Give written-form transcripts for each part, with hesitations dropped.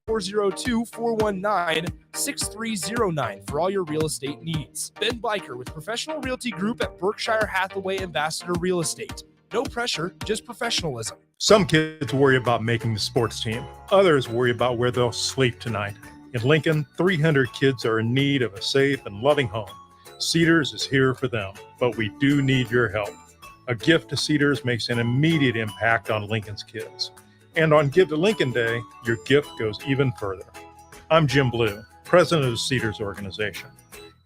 402-419-6309 for all your real estate needs. Ben Biker with Professional Realty Group at Berkshire Hathaway Ambassador Real Estate. No pressure, just professionalism. Some kids worry about making the sports team. Others worry about where they'll sleep tonight. In Lincoln, 300 kids are in need of a safe and loving home. Cedars is here for them, but we do need your help. A gift to Cedars makes an immediate impact on Lincoln's kids. And on Give to Lincoln Day, your gift goes even further. I'm Jim Blue, president of the Cedars organization,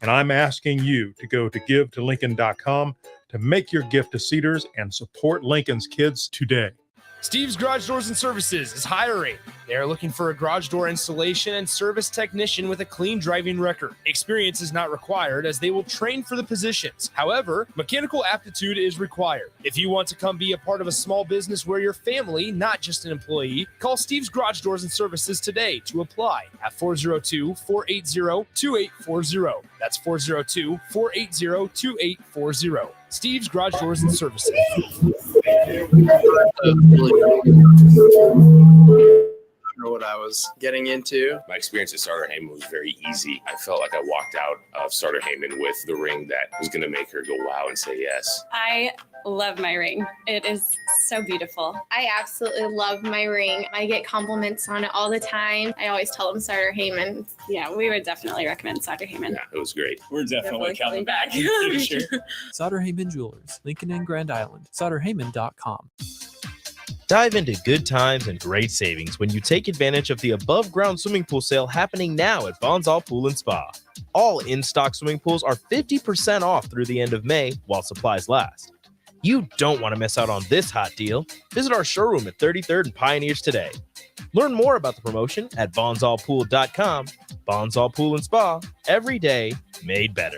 and I'm asking you to go to givetolincoln.com to make your gift to Cedars and support Lincoln's kids today. Steve's Garage Doors and Services is hiring. They are looking for a garage door installation and service technician with a clean driving record. Experience is not required as they will train for the positions. However, mechanical aptitude is required. If you want to come be a part of a small business where you're family, not just an employee, call Steve's Garage Doors and Services today to apply at 402-480-2840. That's 402-480-2840. Steve's Garage Doors and Services. I don't know what I was getting into. My experience at Starter Heyman was very easy. I felt like I walked out of Starter Heyman with the ring that was going to make her go wow and say yes. I love my ring. It is so beautiful. I absolutely love my ring. I get compliments on it all the time. I always tell them Starter Heyman. Yeah, we would definitely recommend Starter Heyman. Yeah, it was great. We're definitely coming back. Sure. Sauter Heyman Jewelers, Lincoln and Grand Island. SauterHeyman.com. Dive into good times and great savings when you take advantage of the above-ground swimming pool sale happening now at Bonsall Pool and Spa. All in-stock swimming pools are 50% off through the end of May while supplies last. You don't want to miss out on this hot deal. Visit our showroom at 33rd and Pioneers today. Learn more about the promotion at bonsallpool.com. Bonsall Pool and Spa, every day made better.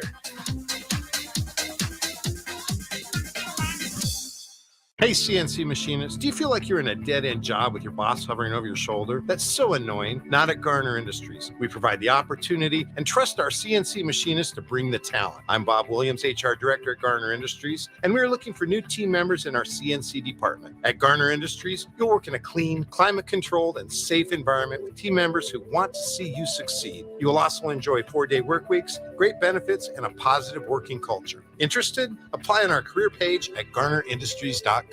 Hey, CNC machinists, do you feel like you're in a dead-end job with your boss hovering over your shoulder? That's so annoying. Not at Garner Industries. We provide the opportunity and trust our CNC machinists to bring the talent. I'm Bob Williams, HR Director at Garner Industries, and we're looking for new team members in our CNC department. At Garner Industries, you'll work in a clean, climate-controlled, and safe environment with team members who want to see you succeed. You will also enjoy 4-day work weeks, great benefits, and a positive working culture. Interested? Apply on our career page at garnerindustries.com.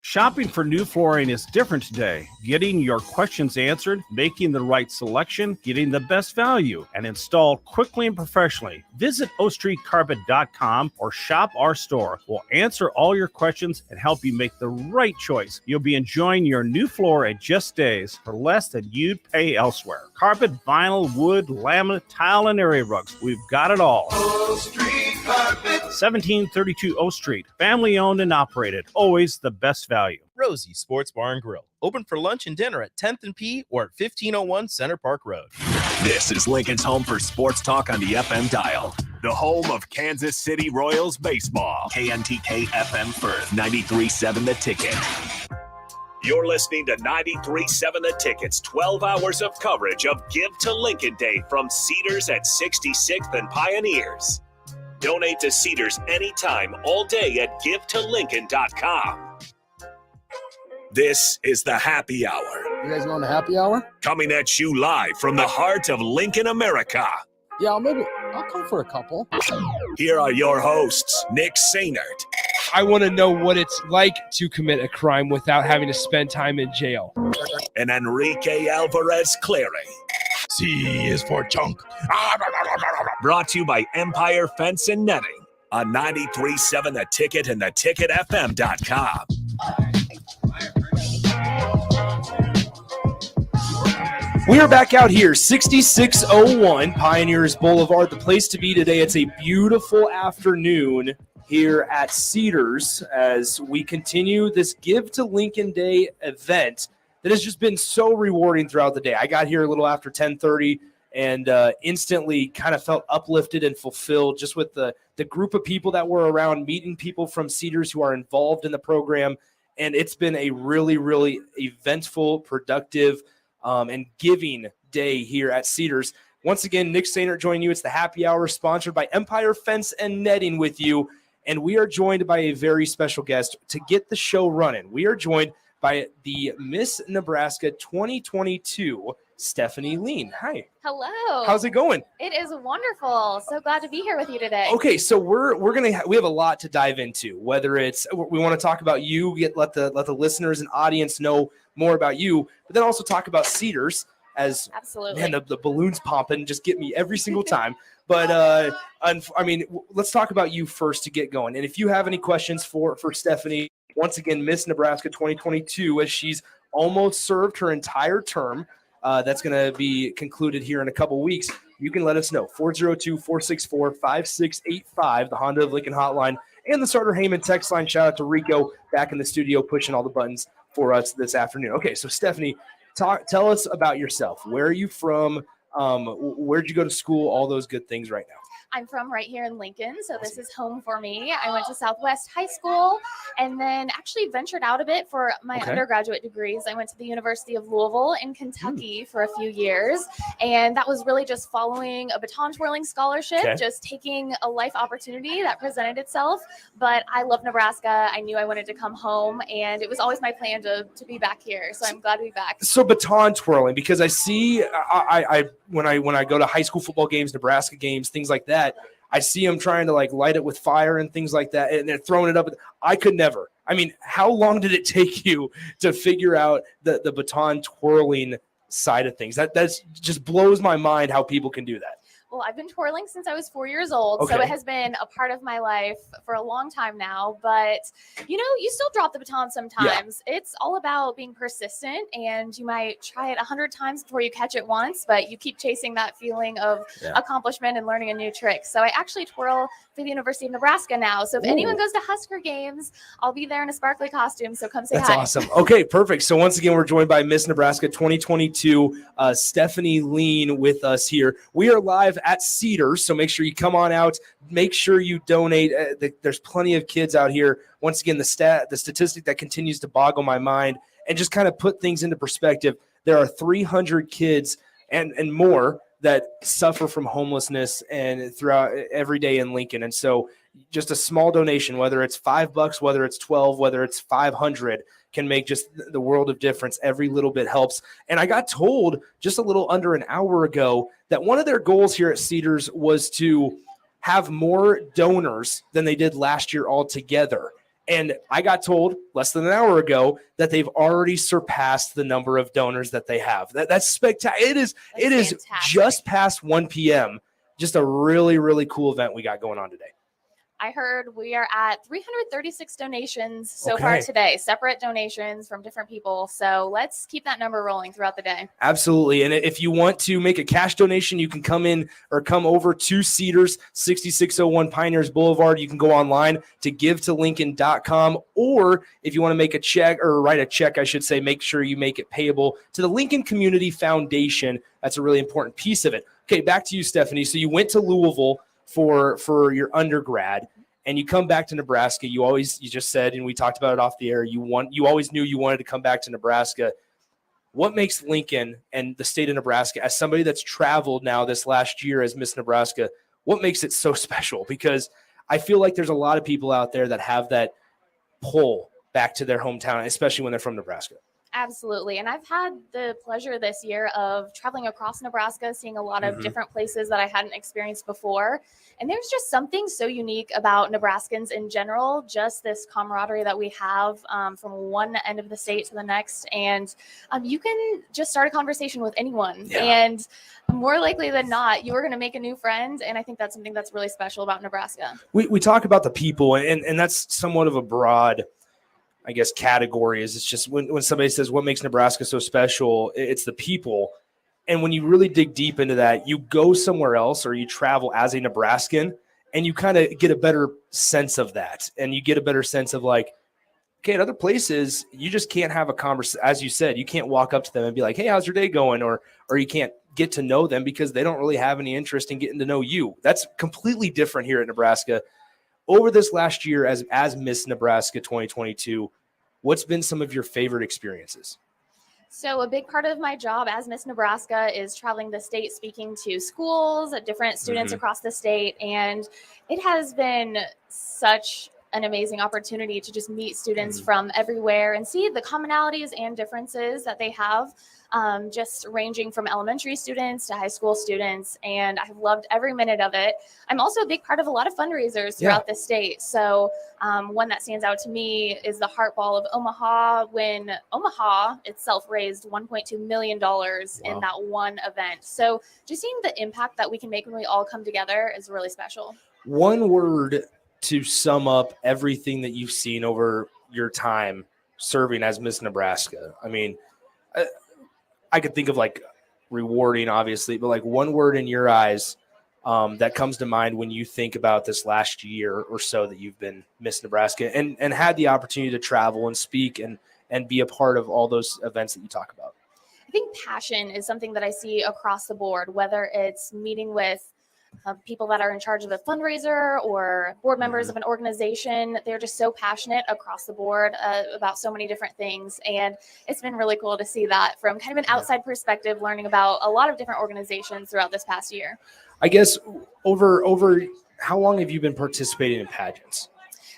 Shopping for new flooring is different today. Getting your questions answered, making the right selection, getting the best value, and installed quickly and professionally. Visit ostreetcarpet.com or shop our store. We'll answer all your questions and help you make the right choice. You'll be enjoying your new floor in just days for less than you'd pay elsewhere. Carpet, vinyl, wood, laminate, tile, and area rugs. We've got it all. O Street Carpet. 1732 O Street. Family owned and operated. Always the best value. Rosie Sports Bar and Grill. Open for lunch and dinner at 10th and P or at 1501 Center Park Road. This is Lincoln's home for sports talk on the FM dial. The home of Kansas City Royals baseball. KNTK FM Firth, 93.7 The Ticket. You're listening to 93.7 The Ticket's 12 hours of coverage of Give to Lincoln Day from Cedars at 66th and Pioneers. Donate to Cedars anytime, all day at givetolincoln.com. This is the Happy Hour. You guys going to happy hour? Coming at you live from the heart of Lincoln, America. Yeah, I'll come for a couple. Here are your hosts, Nick Sainert. I want to know what it's like to commit a crime without having to spend time in jail. And Enrique Alvarez Clary. C is for chunk. Brought to you by Empire Fence and Netting on 93.7 The Ticket and theticketfm.com. We are back out here, 6601 Pioneers Boulevard, the place to be today. It's a beautiful afternoon here at Cedars as we continue this Give to Lincoln Day event that has just been so rewarding throughout the day. I got here a little after 10:30 and instantly kind of felt uplifted and fulfilled just with the group of people that were around, meeting people from Cedars who are involved in the program. And it's been a really, really eventful, productive, and giving day here at Cedars. Once again, Nick Sainert joining you. It's the Happy Hour sponsored by Empire Fence and Netting with you. And we are joined by a very special guest to get the show running. We are joined by the Miss Nebraska 2022 Stephanie Lean. Hi. Hello. How's it going? It is wonderful. So glad to be here with you today. Okay, so we have a lot to dive into. Whether it's we want to talk about you, let the listeners and audience know more about you, but then also talk about Cedars. As absolutely, man, the balloons popping just get me every single time. But let's talk about you first to get going. And if you have any questions for Stephanie, once again, Miss Nebraska 2022, as she's almost served her entire term. That's going to be concluded here in a couple weeks. You can let us know. 402-464-5685, the Honda of Lincoln hotline, and the Starter Heyman text line. Shout out to Rico back in the studio pushing all the buttons for us this afternoon. Okay, so Stephanie, tell us about yourself. Where are you from? Where'd you go to school? All those good things right now. I'm from right here in Lincoln, so this is home for me. I went to Southwest High School and then actually ventured out a bit for my undergraduate degrees. I went to the University of Louisville in Kentucky for a few years, and that was really just following a baton twirling scholarship, just taking a life opportunity that presented itself. But I love Nebraska. I knew I wanted to come home, and it was always my plan to be back here, so I'm glad to be back. So baton twirling, because I see when I go to high school football games, Nebraska games, things like that, I see them trying to light it with fire and things like that, and they're throwing it up. I could never. I mean, how long did it take you to figure out the baton twirling side of things? That just blows my mind how people can do that. Well, I've been twirling since I was 4 years old, so it has been a part of my life for a long time now. But, you still drop the baton sometimes. Yeah. It's all about being persistent, and you might try it 100 times before you catch it once, but you keep chasing that feeling of accomplishment and learning a new trick. So I actually twirl for the University of Nebraska now. So if anyone goes to Husker games, I'll be there in a sparkly costume, so come say hi. That's awesome. Okay, perfect. So once again, we're joined by Miss Nebraska 2022, Stephanie Lean with us here. We are live at Cedars, so make sure you come on out. Make sure you donate. There's plenty of kids out here. Once again, the statistic that continues to boggle my mind and just kind of put things into perspective. There are 300 kids and more that suffer from homelessness and throughout every day in Lincoln. And so just a small donation, whether it's $5, whether it's 12, whether it's 500, can make just the world of difference. Every little bit helps. And I got told just a little under an hour ago that one of their goals here at Cedars was to have more donors than they did last year altogether. And I got told less than an hour ago that they've already surpassed the number of donors that they have. That's spectacular. It is just past 1 p.m. Just a really, really cool event we got going on today. I heard we are at 336 donations so far today, separate donations from different people. So let's keep that number rolling throughout the day. Absolutely. And if you want to make a cash donation, you can come over to Cedars, 6601 Pioneers Boulevard. You can go online to givetolincoln.com, or if you want to make a check or write a check, I should say, make sure you make it payable to the Lincoln Community Foundation. That's a really important piece of it. Okay, back to you, Stephanie. So you went to Louisville for your undergrad, and you come back to Nebraska. You just said, and we talked about it off the air, you always knew you wanted to come back to Nebraska. What makes Lincoln and the state of Nebraska, as somebody that's traveled now this last year as Miss Nebraska, what makes it so special? Because I feel like there's a lot of people out there that have that pull back to their hometown, especially when they're from Nebraska. Absolutely. And I've had the pleasure this year of traveling across Nebraska, seeing a lot of different places that I hadn't experienced before. And there's just something so unique about Nebraskans in general, just this camaraderie that we have from one end of the state to the next. And you can just start a conversation with anyone. Yeah. And more likely than not, you are going to make a new friend. And I think that's something that's really special about Nebraska. We talk about the people, and that's somewhat of a broad, I guess, category. Is it's just when somebody says what makes Nebraska so special, it's the people. And when you really dig deep into that, you go somewhere else or you travel as a Nebraskan, and you kind of get a better sense of that. And you get a better sense of like, okay, at other places, you just can't have a conversation. As you said, you can't walk up to them and be like, hey, how's your day going? Or you can't get to know them because they don't really have any interest in getting to know you. That's completely different here at Nebraska. Over this last year as Miss Nebraska 2022, what's been some of your favorite experiences? So a big part of my job as Miss Nebraska is traveling the state, speaking to schools, different students across the state. And it has been such an amazing opportunity to just meet students from everywhere and see the commonalities and differences that they have, just ranging from elementary students to high school students. And I've loved every minute of it. I'm also a big part of a lot of fundraisers throughout the state. So one that stands out to me is the Heart Ball of Omaha, when Omaha itself raised $1.2 million in that one event. So just seeing the impact that we can make when we all come together is really special. One word to sum up everything that you've seen over your time serving as Miss Nebraska. I mean, I could think of like rewarding, obviously, but like one word in your eyes that comes to mind when you think about this last year or so that you've been Miss Nebraska and had the opportunity to travel and speak and be a part of all those events that you talk about? I think passion is something that I see across the board, whether it's meeting with people that are in charge of a fundraiser or board members of an organization. They're just so passionate across the board about so many different things. And it's been really cool to see that from kind of an outside perspective, learning about a lot of different organizations throughout this past year. I guess over how long have you been participating in pageants?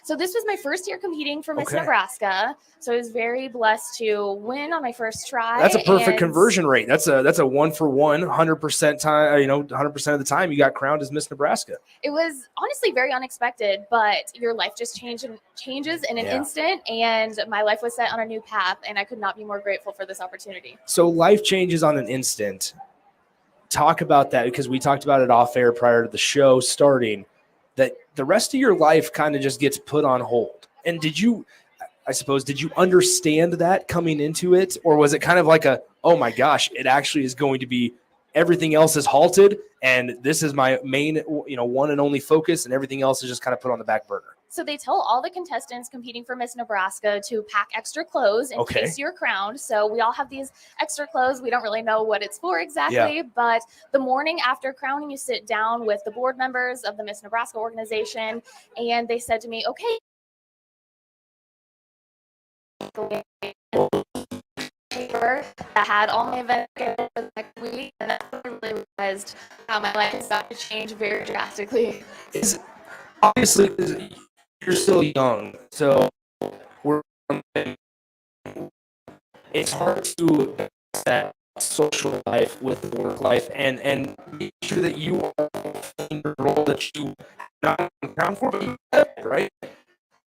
So this was my first year competing for Miss Nebraska. So I was very blessed to win on my first try. That's a perfect conversion rate. That's a 1-for-1, 100% time. 100% of the time you got crowned as Miss Nebraska. It was honestly very unexpected, but your life just changes in an instant, and my life was set on a new path, and I could not be more grateful for this opportunity. So life changes on an instant. Talk about that, because we talked about it off air prior to the show starting, that the rest of your life kind of just gets put on hold. And did you understand that coming into it? Or was it kind of like oh my gosh, it actually is going to be, everything else is halted and this is my main, one and only focus, and everything else is just kind of put on the back burner? So they tell all the contestants competing for Miss Nebraska to pack extra clothes in case you're crowned. So we all have these extra clothes. We don't really know what it's for exactly, but the morning after crowning, you sit down with the board members of the Miss Nebraska organization, and they said to me, okay, that had all my events for the next week, and I really realized how my life is about to change very drastically. Obviously, you're still young, so it's hard to balance that social life with the work life and make sure that you are in the role that you not account for, but you have, right?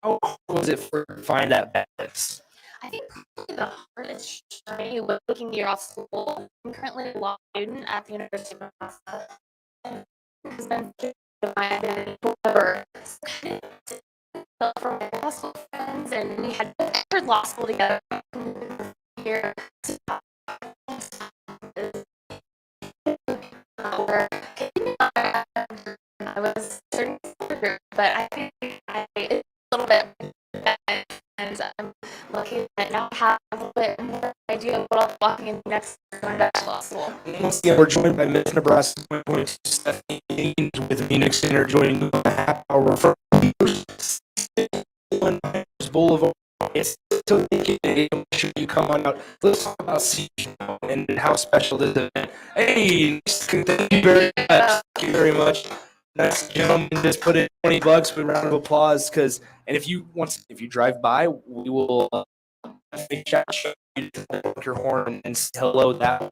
How was it for you to find that balance? I think probably the hardest for me was taking a year off school. I'm currently a law student at the University of Nebraska. It's been my identity forever. From my high school friends, and we had entered law school together here. I was 30, but I think it's a little bit, and I'm lucky that now I have a little bit more idea of what I'll be walking in next year going back to law school. Once again, we're joined by Miss Nebraska Stephanie with Phoenix Center, joining the half hour from Boulevard. It's so make sure you come on out. Let's talk about Cedars and how special this event. Hey, thank you very much. Thank you very much. Nice gentleman, just put in $20 for a round of applause. And if you drive by, we will shout you to your horn and say hello that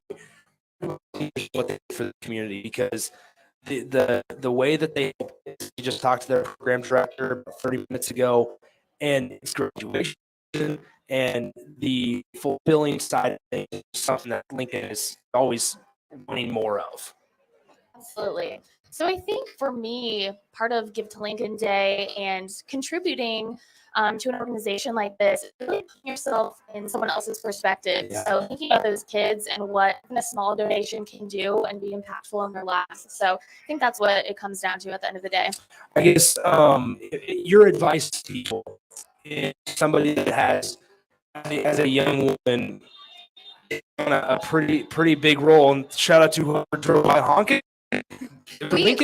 way for the community, because the way that they just talked to their program director about 30 minutes ago, and it's graduation and the fulfilling side of things is something that Lincoln is always wanting more of. Absolutely. So I think for me, part of Give to Lincoln Day and contributing to an organization like this is really putting yourself in someone else's perspective. So thinking about those kids and what a small donation can do and be impactful in their lives. So I think that's what it comes down to at the end of the day. I guess your advice to people, is somebody that has, as a young woman, on a pretty big role, and shout out to whoever drove by honking. We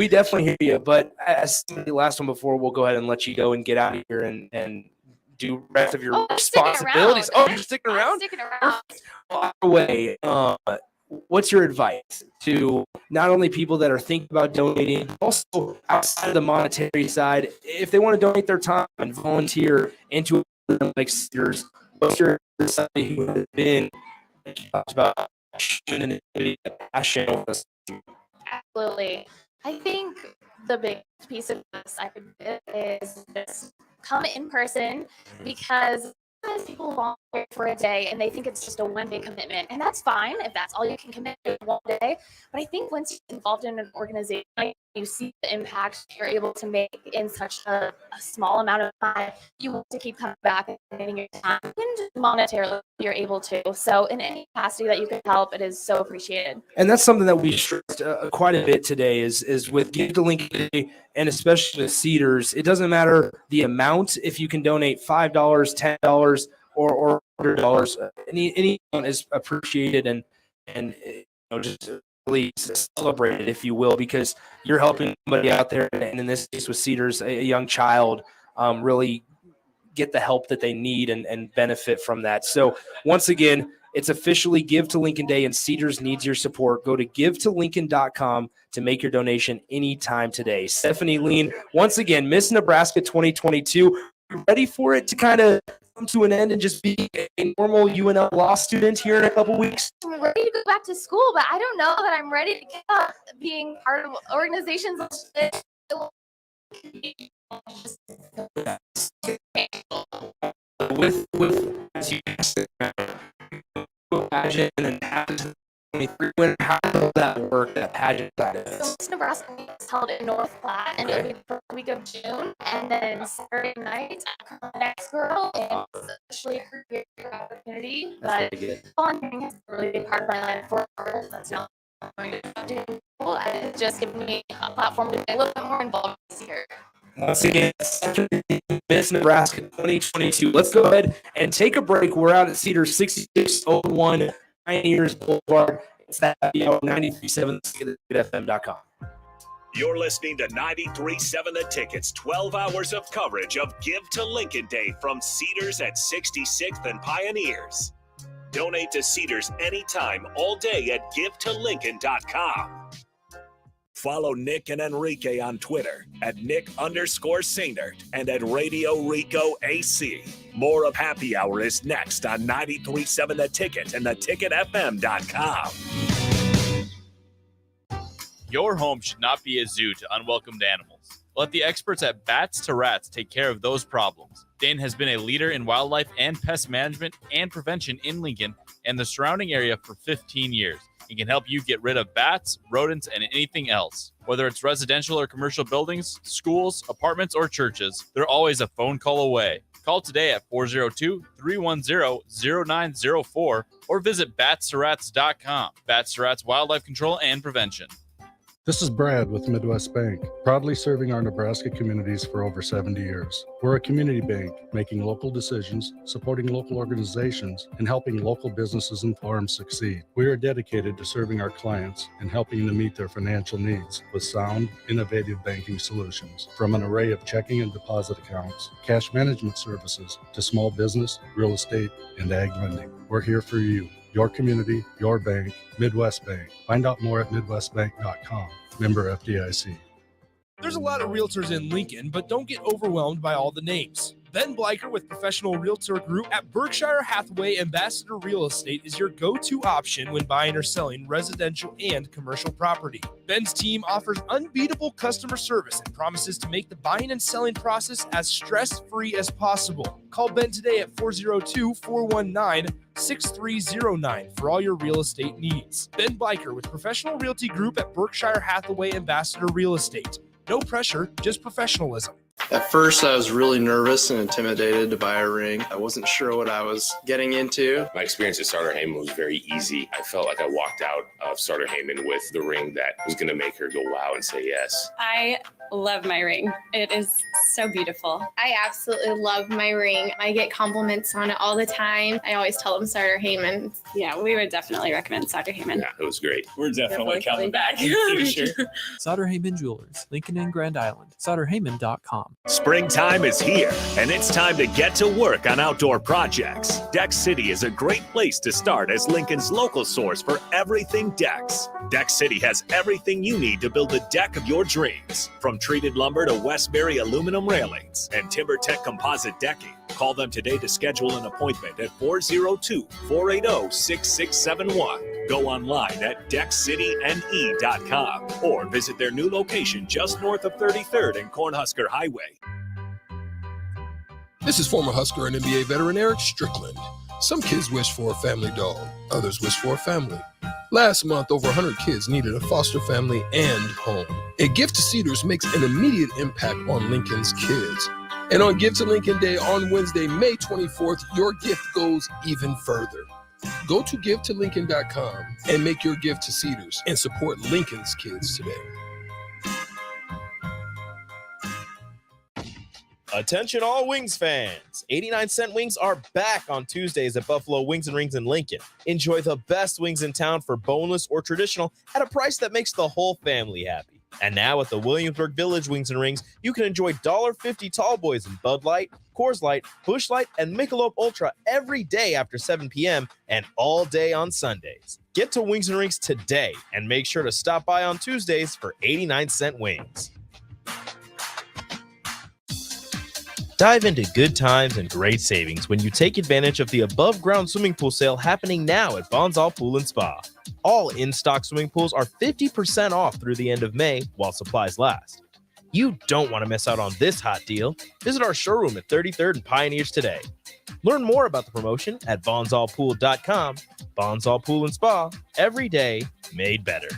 definitely hear you. But as the last one before, we'll go ahead and let you go and get out of here and do the rest of your responsibilities. Oh, you're sticking around? I'm sticking around. By the way, what's your advice to not only people that are thinking about donating, but also outside of the monetary side, if they want to donate their time and volunteer into like Cedars? What's your somebody who has been talked about passion? Absolutely. I think the big piece of this I could give is just come in person, because sometimes people volunteer for a day and they think it's just a one-day commitment, and that's fine if that's all you can commit to one day. But I think once you're involved in an organization, you see the impact you're able to make in such a small amount of time. You want to keep coming back and donating your time, and just monetarily you're able to. So in any capacity that you can help, it is so appreciated. And that's something that we stressed quite a bit today is with Give to Lincoln Day, and especially with Cedars. It doesn't matter the amount. If you can donate $5, $10, or $100, any amount is appreciated, and just really celebrated, if you will, because you're helping somebody out there, and in this case with Cedars, a young child, really get the help that they need and benefit from that. So once again, it's officially Give to Lincoln Day, and Cedars needs your support. Go to givetolincoln.com to make your donation anytime today. Stephanie Lean, once again, Miss Nebraska 2022. Ready for it to kind of come to an end and just be a normal UNL law student here in a couple weeks? I'm ready to go back to school, but I don't know that I'm ready to get up being part of organizations. With as you pageant and how does that work, that pageant side of it? So Miss Nebraska is held in North Platte, and it'll be the first week of June, and then Saturday night the next girl, and it's actually a career opportunity. But volunteering has really been part of my life for years. That's not going to do. It's just given me a platform to be a little bit more involved this year. Once again, Miss Nebraska 2022. Let's go ahead and take a break. We're out at Cedars 6601 Pioneers Boulevard. It's that 93.7 FM.com. You're listening to 93.7 The Ticket's 12 hours of coverage of Give to Lincoln Day from Cedars at 66th and Pioneers. Donate to Cedars anytime, all day at givetolincoln.com. Follow Nick and Enrique on Twitter at Nick_Sainert and at Radio Rico AC. More of Happy Hour is next on 93.7 The Ticket and theticketfm.com. Your home should not be a zoo to unwelcomed animals. Let the experts at Bats to Rats take care of those problems. Dane has been a leader in wildlife and pest management and prevention in Lincoln and the surrounding area for 15 years. He can help you get rid of bats, rodents, and anything else. Whether it's residential or commercial buildings, schools, apartments, or churches, they're always a phone call away. Call today at 402-310-0904 or visit batsterats.com. Bats to Rats Wildlife Control and Prevention. This is Brad with Midwest Bank, proudly serving our Nebraska communities for over 70 years. We're a community bank, making local decisions, supporting local organizations, and helping local businesses and farms succeed. We are dedicated to serving our clients and helping them meet their financial needs with sound, innovative banking solutions. From an array of checking and deposit accounts, cash management services, to small business, real estate, and ag lending. We're here for you. Your community, your bank, Midwest Bank. Find out more at midwestbank.com. Member FDIC. There's a lot of realtors in Lincoln, but don't get overwhelmed by all the names. Ben Bleicher with Professional Realtor Group at Berkshire Hathaway Ambassador Real Estate is your go-to option when buying or selling residential and commercial property. Ben's team offers unbeatable customer service and promises to make the buying and selling process as stress-free as possible. Call Ben today at 402-419-6309 for all your real estate needs. Ben Bleicher with Professional Realty Group at Berkshire Hathaway Ambassador Real Estate. No pressure, just professionalism. At first, I was really nervous and intimidated to buy a ring. I wasn't sure what I was getting into. My experience at Starter Heyman was very easy. I felt like I walked out of Starter Heyman with the ring that was going to make her go wow and say yes. I love my ring. It is so beautiful. I absolutely love my ring. I get compliments on it all the time. I always tell them Starter Heyman. Yeah, we would definitely recommend Sutter Heyman. Yeah, it was great. We're definitely coming back. Sutter Heyman Jewelers, Lincoln and Grand Island. SutterHeyman.com. Springtime is here, and it's time to get to work on outdoor projects. Deck City is a great place to start as Lincoln's local source for everything decks. Deck City has everything you need to build the deck of your dreams. From treated lumber to Westbury aluminum railings and TimberTech composite decking. Call them today to schedule an appointment at 402-480-6671. Go online at deckcityne.com or visit their new location just north of 33rd and Cornhusker Highway. This is former Husker and NBA veteran Eric Strickland. Some kids wish for a family dog, others wish for a family. Last month, over 100 kids needed a foster family and home. A gift to Cedars makes an immediate impact on Lincoln's kids. And on Give to Lincoln Day on Wednesday, May 24th, your gift goes even further. Go to givetolincoln.com and make your gift to Cedars and support Lincoln's kids today. Attention all Wings fans. 89-cent wings are back on Tuesdays at Buffalo Wings and Rings in Lincoln. Enjoy the best wings in town for boneless or traditional at a price that makes the whole family happy. And now at the Williamsburg Village Wings and Rings, you can enjoy $1.50 tall boys in Bud Light, Coors Light, Busch Light, and Michelob Ultra every day after 7 p.m. and all day on Sundays. Get to Wings and Rings today and make sure to stop by on Tuesdays for 89-cent wings. Dive into good times and great savings when you take advantage of the above-ground swimming pool sale happening now at Bonsall Pool and Spa. All in-stock swimming pools are 50% off through the end of May while supplies last. You don't want to miss out on this hot deal. Visit our showroom at 33rd and Pioneers today. Learn more about the promotion at bonsallpool.com. Bonsall Pool and Spa, every day made better.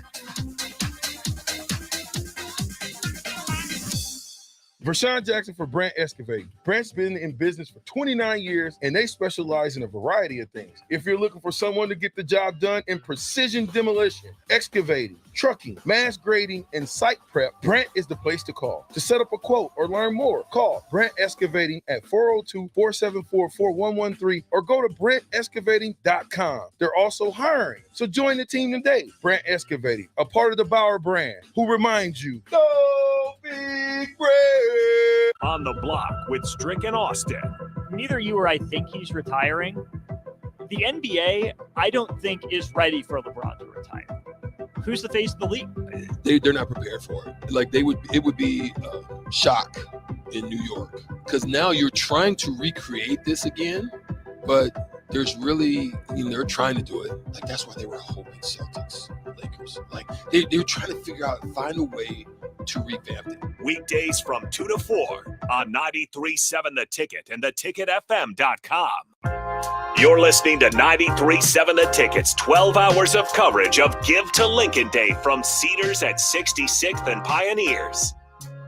Vershawn Jackson for Brandt Excavating. Brandt's been in business for 29 years, and they specialize in a variety of things. If you're looking for someone to get the job done in precision demolition, excavating, trucking, mass grading, and site prep, Brandt is the place to call. To set up a quote or learn more, call Brandt Excavating at 402-474-4113 or go to BrandtExcavating.com. They're also hiring, so join the team today. Brandt Excavating, a part of the Bauer brand, who reminds you, go Big Brand! On the Block with Strick and Austin. Neither you or I think he's retiring. The NBA, I don't think, is ready for LeBron to retire. Who's the face of the league? They're not prepared for it. Like it would be shock in New York because now you're trying to recreate this again, but there's really, they're trying to do it. Like that's why they were hoping Celtics, Lakers. Like they're trying to figure out, find a way to revamp it. Weekdays from 2 to 4 on 93.7 The Ticket and theticketfm.com. You're listening to 93.7 The Ticket's 12 hours of coverage of Give to Lincoln Day from Cedars at 66th and Pioneers.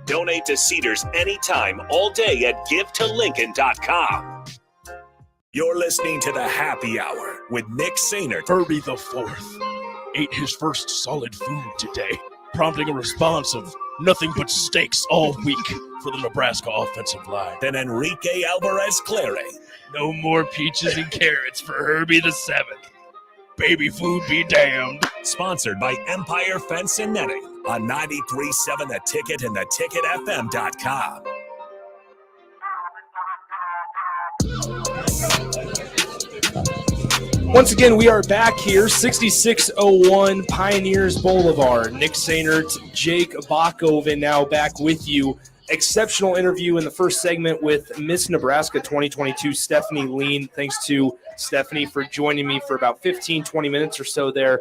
Donate to Cedars anytime, all day at givetolincoln.com. You're listening to The Happy Hour with Nick Sainert. Herbie the Fourth ate his first solid food today, prompting a response of nothing but steaks all week for the Nebraska offensive line. Then Enrique Alvarez Clary. No more peaches and carrots for Herbie the Seventh. Baby food be damned. Sponsored by Empire Fence and Netting on 93.7 The Ticket and theticketfm.com. Once again, we are back here, 6601 Pioneers Boulevard. Nick Sainert, Jake Bakoven now back with you. Exceptional interview in the first segment with Miss Nebraska 2022, Stephanie Lean. Thanks to Stephanie for joining me for about 15, 20 minutes or so there.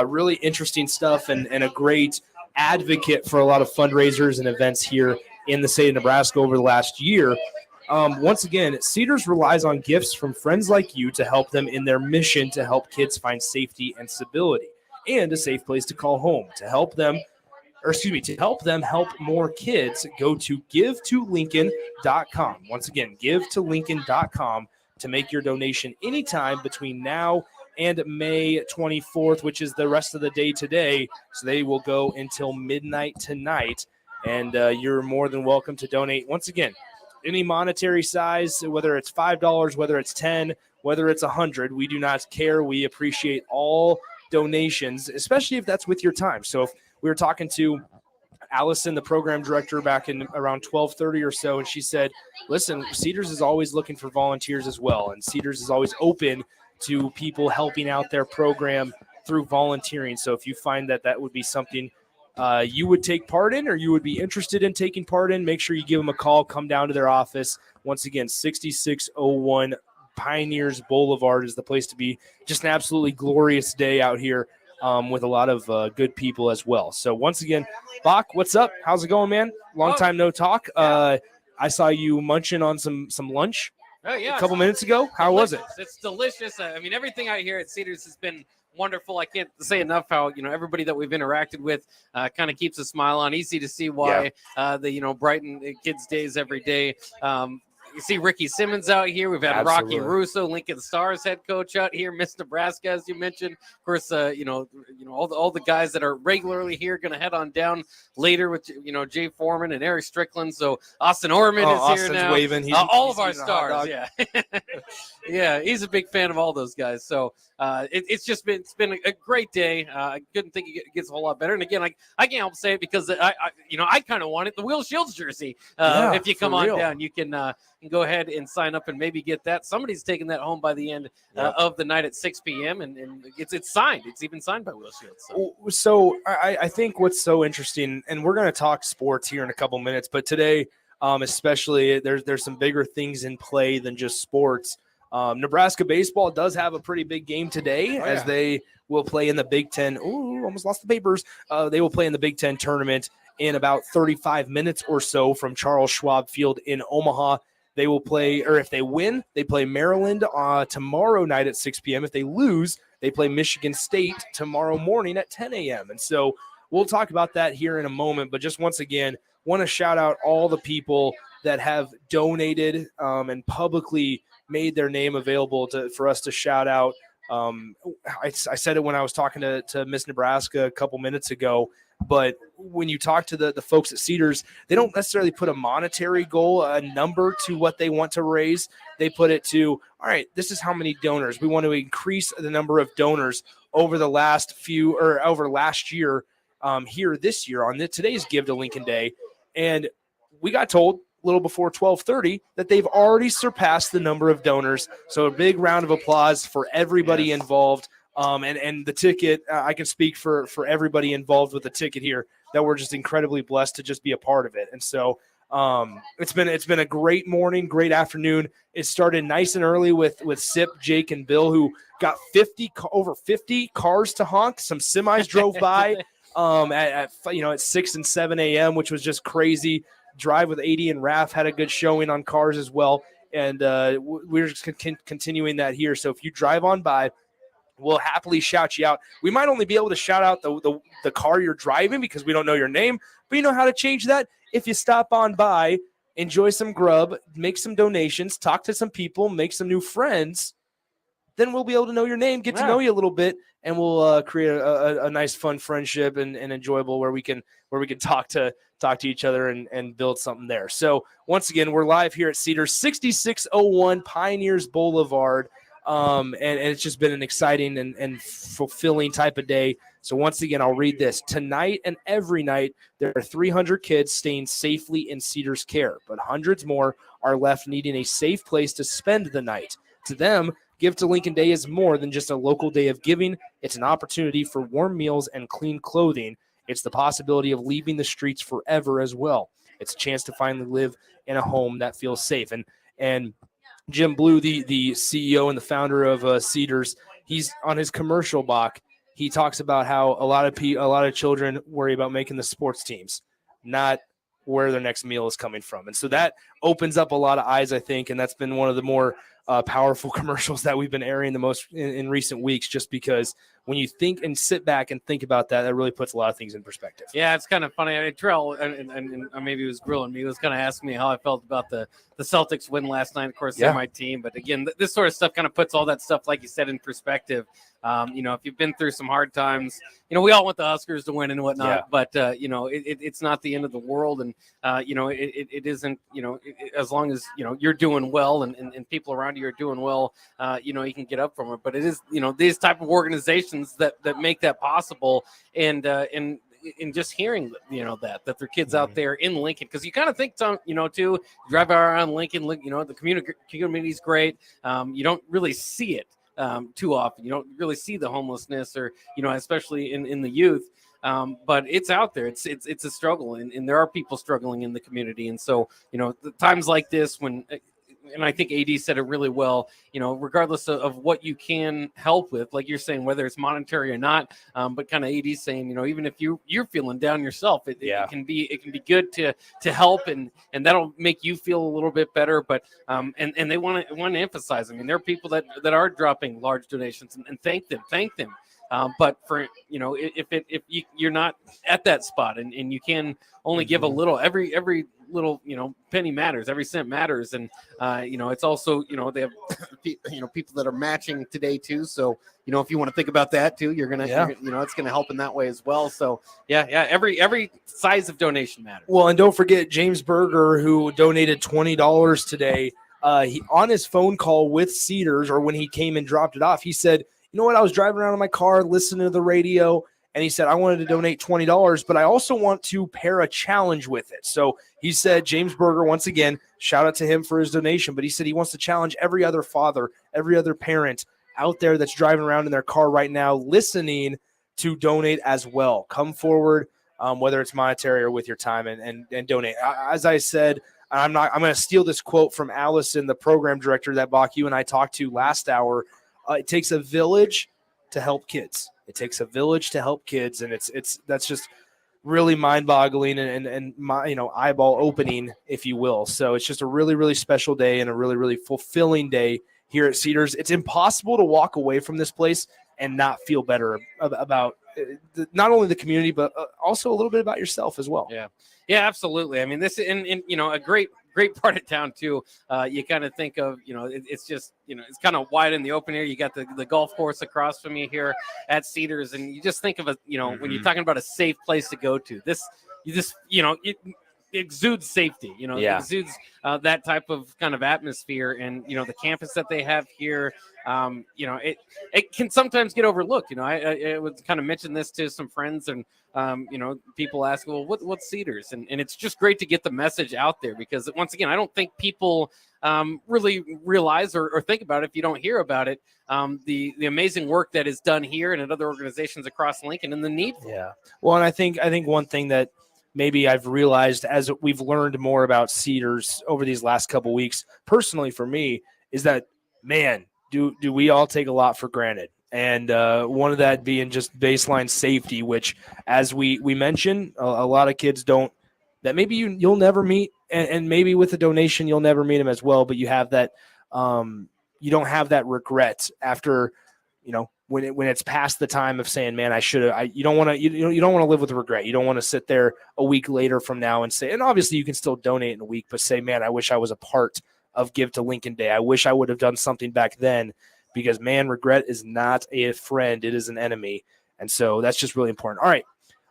Really interesting stuff and a great advocate for a lot of fundraisers and events here in the state of Nebraska over the last year. Once again, Cedars relies on gifts from friends like you to help them in their mission to help kids find safety and stability and a safe place to call home. To help them help more kids, go to givetolincoln.com. Once again, givetolincoln.com to make your donation anytime between now and May 24th, which is the rest of the day today. So they will go until midnight tonight. and you're more than welcome to donate. Once again, any monetary size, whether it's $5, whether it's 10, whether it's 100, we do not care. We appreciate all donations, especially if that's with your time. So if we were talking to Allison, the program director, back in around 12:30 or so, and she said, listen, Cedars is always looking for volunteers as well, and Cedars is always open to people helping out their program through volunteering. So if you find that that would be something you would take part in, or you would be interested in taking part in, make sure you give them a call. Come down to their office. Once again, 6601 Pioneers Boulevard is the place to be. Just an absolutely glorious day out here with a lot of good people as well. So once again, Bach, what's up? How's it going, man? Long time no talk. I saw you munching on some lunch a couple minutes ago. How was it? It's delicious. I mean, everything out here at Cedars has been wonderful. I can't say enough how, everybody that we've interacted with kind of keeps a smile on. Easy to see why the, brighten kids' days every day. You see Ricky Simmons out here. We've had Rocky Russo, Lincoln Stars head coach out here, Miss Nebraska, as you mentioned. Of course, all the guys that are regularly here going to head on down later with, Jay Foreman and Eric Strickland. So Austin Orman is Austin's here now. waving. All of our stars. Yeah. Yeah. He's a big fan of all those guys. So it's been a great day. I couldn't think it gets a whole lot better. And again, I can't help say it because I kind of wanted the Will Shields jersey. If you come on down, you can go ahead and sign up and maybe get that. Somebody's taking that home by the end of the night at 6 p.m. And it's signed. It's even signed by Will Shields. So I think what's so interesting, and we're going to talk sports here in a couple minutes, but today especially there's some bigger things in play than just sports. Nebraska baseball does have a pretty big game today as they will play in the Big Ten. Ooh, almost lost the papers. They will play in the Big Ten tournament in about 35 minutes or so from Charles Schwab Field in Omaha. They will play, or if they win, they play Maryland tomorrow night at 6 p.m. If they lose, they play Michigan State tomorrow morning at 10 a.m. And so we'll talk about that here in a moment. But just once again, want to shout out all the people that have donated and publicly made their name available for us to shout out. I said it when I was talking to Miss Nebraska a couple minutes ago, but when you talk to the folks at Cedars, they don't necessarily put a monetary goal, a number to what they want to raise. They put it to, all right, this is how many donors. We want to increase the number of donors over the last over last year here this year on today's Give to Lincoln Day. And we got told a little before 12:30 that they've already surpassed the number of donors. So a big round of applause for everybody involved. And the ticket, I can speak for everybody involved with the ticket here, that we're just incredibly blessed to just be a part of it. And so it's been a great morning, great afternoon. It started nice and early with Sip, Jake, and Bill, who got over 50 cars to honk. Some semis drove by at 6 and 7 a.m., which was just crazy. Drive with 80 and Raf had a good showing on cars as well. And we're just continuing that here. So if you drive on by, we'll happily shout you out. We might only be able to shout out the car you're driving because we don't know your name, but you know how to change that. If you stop on by, enjoy some grub, make some donations, talk to some people, make some new friends, then we'll be able to know your name, get to know you a little bit, and we'll create a nice, fun friendship and enjoyable where we can talk to each other and build something there. So once again, we're live here at Cedars, 6601 Pioneers Boulevard. And it's just been an exciting and fulfilling type of day. So once again, I'll read this. Tonight and every night, there are 300 kids staying safely in Cedars care, but hundreds more are left needing a safe place to spend the night. To them, Give to Lincoln Day is more than just a local day of giving. It's an opportunity for warm meals and clean clothing. It's the possibility of leaving the streets forever as well. It's a chance to finally live in a home that feels safe. And Jim Blue, the CEO and the founder of Cedars, he's on his commercial, Bach. He talks about how a lot of children worry about making the sports teams, not where their next meal is coming from. And so that opens up a lot of eyes, I think, and that's been one of the more powerful commercials that we've been airing the most in recent weeks, just because when you think and sit back and think about that, that really puts a lot of things in perspective. Yeah, it's kind of funny. Terrell, and maybe he was grilling me, he was kind of asking me how I felt about the Celtics win last night. Of course, they're my team. But again, this sort of stuff kind of puts all that stuff, like you said, in perspective. If you've been through some hard times, we all want the Huskers to win and whatnot, but, it's not the end of the world. And, it isn't, as long as, you're doing well and people around you are doing well, you can get up from it. But it is, these type of organizations that make that possible. And just hearing, that their kids out there in Lincoln, because you kind of think, too, you drive around Lincoln, the community's great. You don't really see it too often. You don't really see the homelessness or, especially in the youth. But it's out there. It's a struggle, and there are people struggling in the community. And so, the times like this when, and I think AD said it really well, regardless of what you can help with, like you're saying, whether it's monetary or not, but kind of AD saying, even if you're feeling down yourself, it can be good to help, and that'll make you feel a little bit better. But and they want to emphasize, there are people that are dropping large donations, and thank them. But for if you're not at that spot and you can only give a little, every little penny matters, every cent matters, and it's also they have people that are matching today too. So if you want to think about that too, you're gonna it's gonna help in that way as well. So every size of donation matters. Well, and don't forget James Berger, who donated $20 today. He on his phone call with Cedars, or when he came and dropped it off, he said, you know what? I was driving around in my car, listening to the radio, and he said, I wanted to donate $20, but I also want to pair a challenge with it. So he said, James Berger, once again, shout out to him for his donation, but he said he wants to challenge every other father, every other parent out there that's driving around in their car right now, listening, to donate as well. Come forward, whether it's monetary or with your time, and donate. As I said, I'm going to steal this quote from Allison, the program director that Bach, you and I talked to last hour. It takes a village to help kids. It takes a village to help kids, and that's just really mind-boggling and eyeball opening, if you will. So it's just a really, really special day and a really, really fulfilling day here at Cedars. It's impossible to walk away from this place and not feel better about not only the community, but also a little bit about yourself as well. Yeah, absolutely. This and a great part of town too. You kind of think of, it's just, it's kind of wide in the open air. You got the golf course across from you here at Cedars, and you just think of it, when you're talking about a safe place to go to, it exudes safety, it exudes that type of kind of atmosphere, and the campus that they have here, it can sometimes get overlooked. I would kind of mention this to some friends, and people ask, well, what's Cedars? And it's just great to get the message out there, because once again, I don't think people really realize or think about it if you don't hear about it, the amazing work that is done here and at other organizations across Lincoln, and the need for it. Well, and I think one thing that maybe I've realized as we've learned more about Cedars over these last couple of weeks, personally for me, is that, man, do we all take a lot for granted. And one of that being just baseline safety, which, as we mentioned, a lot of kids don't, that maybe you'll never meet, and maybe with a donation you'll never meet them as well, but you have that, you don't have that regret after, when it's past the time of saying, man, I should have. You don't want to live with regret. You don't want to sit there a week later from now and say, and obviously you can still donate in a week, but say, man, I wish I was a part of Give to Lincoln Day. I wish I would have done something back then, because, man, regret is not a friend. It is an enemy. And so that's just really important. All right,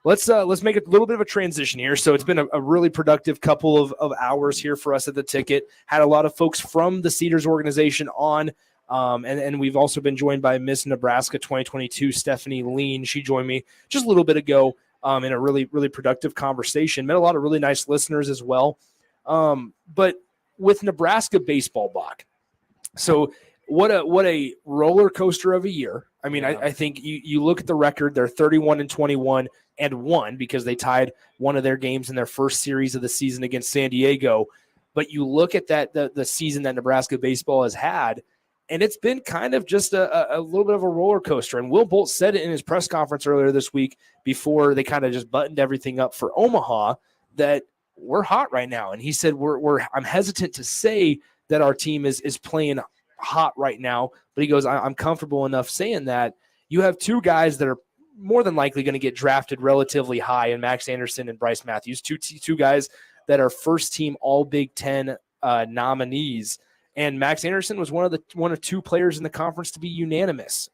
let's make a little bit of a transition here. So it's been a really productive couple of hours here for us at the Ticket. Had a lot of folks from the Cedars organization on. And we've also been joined by Miss Nebraska 2022, Stephanie Lean. She joined me just a little bit ago in a really, really productive conversation. Met a lot of really nice listeners as well. But with Nebraska baseball, Bach, so what a roller coaster of a year. I think you look at the record, they're 31-21 and won, because they tied one of their games in their first series of the season against San Diego. But you look at the season that Nebraska baseball has had, and it's been kind of just a little bit of a roller coaster. And Will Bolt said it in his press conference earlier this week, before they kind of just buttoned everything up for Omaha, that we're hot right now. And he said, I'm hesitant to say that our team is playing hot right now, but he goes, I'm comfortable enough saying that. You have two guys that are more than likely going to get drafted relatively high in Max Anderson and Bryce Matthews, two guys that are first team all Big Ten nominees. And Max Anderson was one of two players in the conference to be unanimous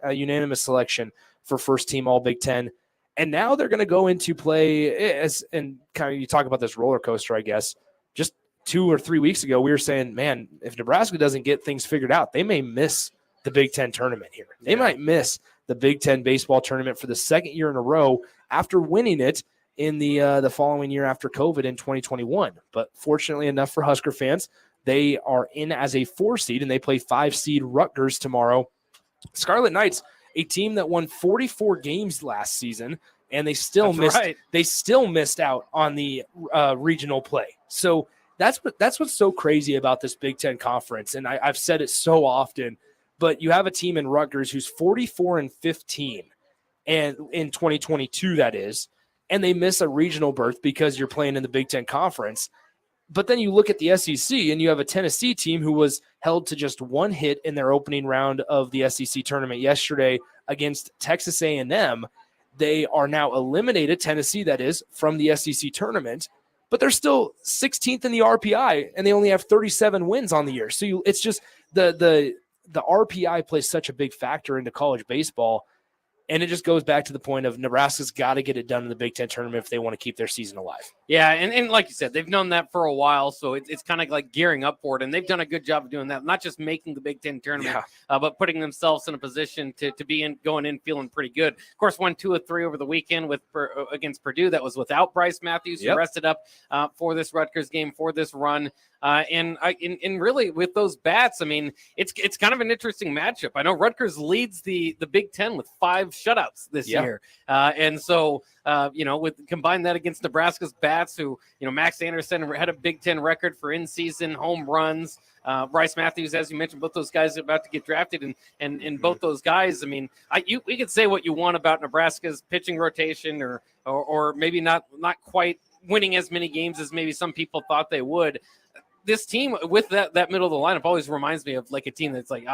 selection for first team all Big Ten. And now they're going to go into play and kind of, you talk about this roller coaster, I guess. Just 2 or 3 weeks ago, we were saying, man, if Nebraska doesn't get things figured out, they may miss the Big Ten tournament here. They might miss the Big Ten baseball tournament for the second year in a row after winning it in the following year after COVID in 2021. But fortunately enough for Husker fans, they are in as a 4 seed, and they play 5 seed Rutgers tomorrow. Scarlet Knights, a team that won 44 games last season, and they still missed out on the regional play. So that's what's so crazy about this Big Ten conference. And I've said it so often, but you have a team in Rutgers who's 44-15, and in 2022 that is, and they miss a regional berth because you're playing in the Big Ten conference. But then you look at the SEC, and you have a Tennessee team who was held to just 1 hit in their opening round of the SEC tournament yesterday against Texas A&M. They are now eliminated, Tennessee that is, from the SEC tournament, but they're still 16th in the RPI, and they only have 37 wins on the year. So it's just the RPI plays such a big factor into college baseball. And it just goes back to the point of Nebraska's got to get it done in the Big Ten tournament if they want to keep their season alive. Yeah, and like you said, they've known that for a while, so it's kind of like gearing up for it, and they've done a good job of doing that, not just making the Big Ten tournament, but putting themselves in a position to be going in feeling pretty good. Of course, won 2 of 3 over the weekend against Purdue. That was without Bryce Matthews, who rested up for this Rutgers game, for this run. And really with those bats, I mean, it's kind of an interesting matchup. I know Rutgers leads the Big Ten with 5 shutouts this year. And so, with combine that against Nebraska's bats, who, Max Anderson had a Big Ten record for in-season home runs. Bryce Matthews, as you mentioned, both those guys are about to get drafted, and both those guys, I mean, we could say what you want about Nebraska's pitching rotation or maybe not quite winning as many games as maybe some people thought they would. This team with that middle of the lineup always reminds me of like a team that's like,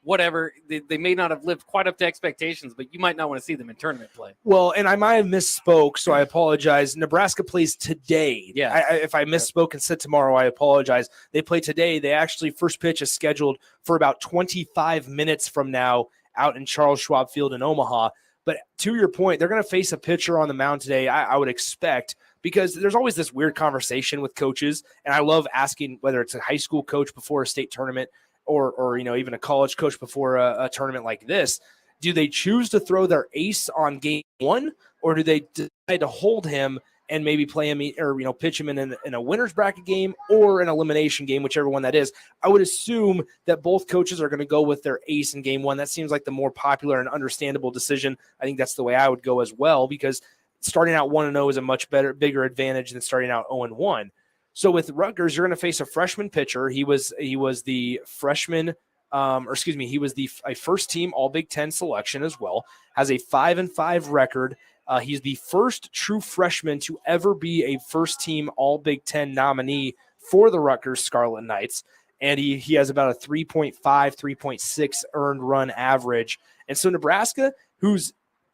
whatever. They may not have lived quite up to expectations, but you might not want to see them in tournament play. Well, and I might have misspoke, so I apologize. Nebraska plays today. Yeah. If I misspoke and said tomorrow, I apologize. They play today. They actually first pitch is scheduled for about 25 minutes from now out in Charles Schwab Field in Omaha. But to your point, they're going to face a pitcher on the mound today, I would expect, because there's always this weird conversation with coaches, and I love asking whether it's a high school coach before a state tournament or even a college coach before a tournament like this. Do they choose to throw their ace on game 1, or do they decide to hold him and maybe play him or pitch him in a winner's bracket game or an elimination game, whichever one that is? I would assume that both coaches are going to go with their ace in game 1. That seems like the more popular and understandable decision. I think that's the way I would go as well, because starting out 1-0 is a much bigger advantage than starting out 0-1. So with Rutgers, you're going to face a freshman pitcher. He was the freshman, he was a first team All Big Ten selection as well. Has a 5-5 record. He's the first true freshman to ever be a first team All Big Ten nominee for the Rutgers Scarlet Knights. And he has about a 3.5, 3.6 earned run average. And so Nebraska,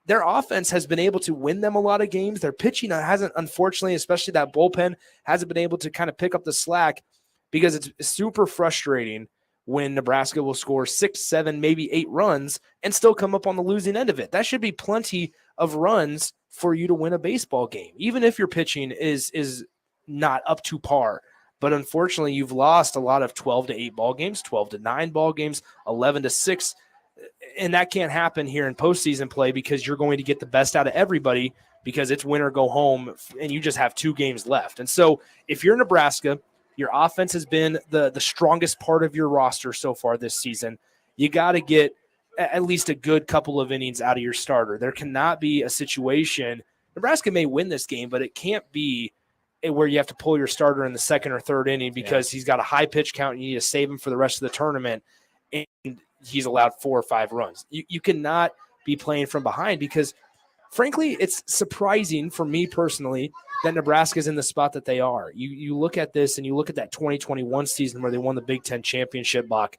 their offense has been able to win them a lot of games. Their pitching hasn't, unfortunately, especially that bullpen, hasn't been able to kind of pick up the slack, because it's super frustrating when Nebraska will score 6, 7, maybe 8 runs and still come up on the losing end of it. That should be plenty of runs for you to win a baseball game, even if your pitching is not up to par. But unfortunately, you've lost a lot of 12-8 ball games, 12-9 ball games, 11-6. And that can't happen here in postseason play, because you're going to get the best out of everybody, because it's win or go home, and you just have 2 games left. And so if you're Nebraska, your offense has been the strongest part of your roster so far this season. You got to get at least a good couple of innings out of your starter. There cannot be a situation. Nebraska may win this game, but it can't be where you have to pull your starter in the 2nd or 3rd inning because he's got a high pitch count and you need to save him for the rest of the tournament, and he's allowed 4 or 5 runs. You cannot be playing from behind, because frankly, it's surprising for me personally that Nebraska's in the spot that they are. You look at this and you look at that 2021 season where they won the Big Ten championship, Bach.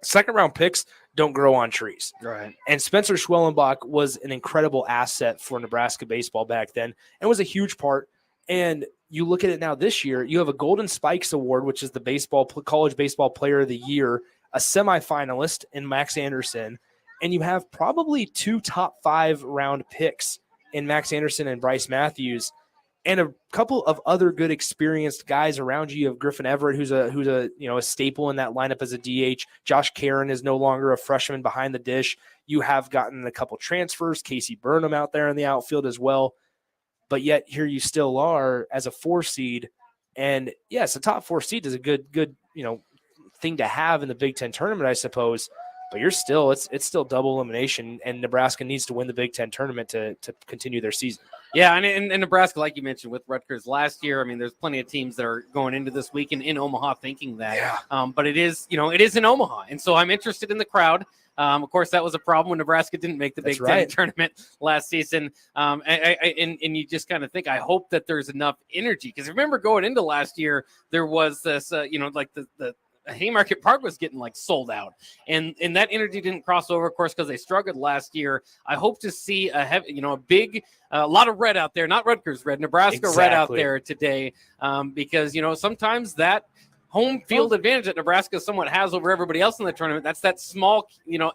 Second-round picks don't grow on trees. Right. And Spencer Schwellenbach was an incredible asset for Nebraska baseball back then and was a huge part. And you look at it now this year, you have a Golden Spikes Award, which is the college baseball player of the year, a semifinalist in Max Anderson, and you have probably 2 top 5 round picks in Max Anderson and Bryce Matthews, and a couple of other good experienced guys around you. You have Griffin Everett, who's a staple in that lineup as a DH. Josh Caron is no longer a freshman behind the dish. You have gotten a couple transfers, Casey Burnham out there in the outfield as well. But yet here you still are as a 4 seed. And yes, a top 4 seed is a good thing to have in the Big Ten tournament, I suppose. But it's still double elimination, and Nebraska needs to win the Big Ten tournament to continue their season. Yeah, and Nebraska, like you mentioned, with Rutgers last year, I mean, there's plenty of teams that are going into this weekend in Omaha thinking that. Yeah. But it is in Omaha, and so I'm interested in the crowd. Of course, that was a problem when Nebraska didn't make the Big Ten tournament last season. And you just kind of think, I hope that there's enough energy, because remember going into last year, there was this, like the Haymarket Park was getting like sold out, and that energy didn't cross over, of course, because they struggled last year. I hope to see a lot of red out there, not Rutgers red, Nebraska red out there today, because sometimes that home field advantage that Nebraska somewhat has over everybody else in the tournament, that's that small